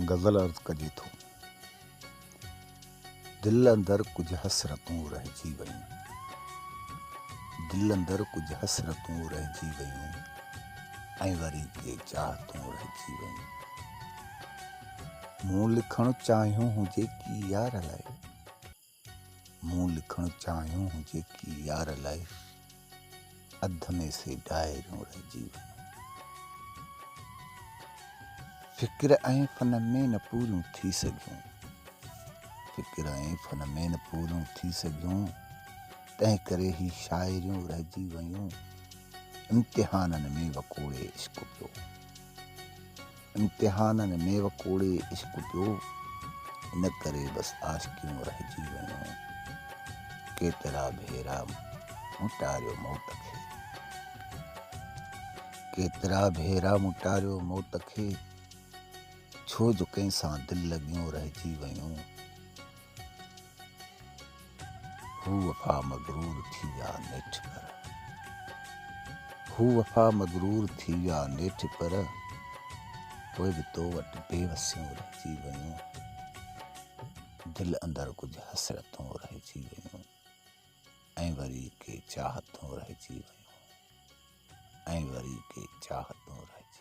गज़ल अर्ज़ कजे थो। दिल अंदर कुछ हसरतूं रहिजी वयूं, दिल अंदर कुछ हसरतूं रहिजी वयूं, ऐं वरी के चाहतूं रहिजी वयूं। मूं लिखणु चाहियूं हुजे की यार लाइ, मूं लिखणु चाहियूं हुजे की यार लाइ, अध में से डायरियूं रहिजी वयूं। फ़िक्र ऐं फ़न में न पूरियूं थी सघियूं, फ़िक्र ऐं फ़न में न पूरियूं थी सघियूं, तंहिं करे ही शाइरियूं रहिजी वयूं। इम्तिहाननि में वकोड़े इश्क़ पियो, इम्तिहाननि में वकोड़े इश्क़ पियो, इन करे बसि आशिकियूं रहिजी वयूं। केतिरा भेरा मुटारियो मौत खे, केतिरा भेरा मुटारियो मौत खे, छो जो कंहिंसां दिलि लॻियूं रहिजी वयूं। हू वफ़ा मगरूर थी विया नेठि पर, हू वफ़ा मगरूर थी विया नेठि पर, पोइ बि तो वटि बेवसियूं रहिजी वयूं। दिलि अंदरि कुझु हसरतूं रहिजी वयूं, ऐं वरी के चाहतूं रहिजी वयूं, ऐं वरी के चाहतूं रहिजी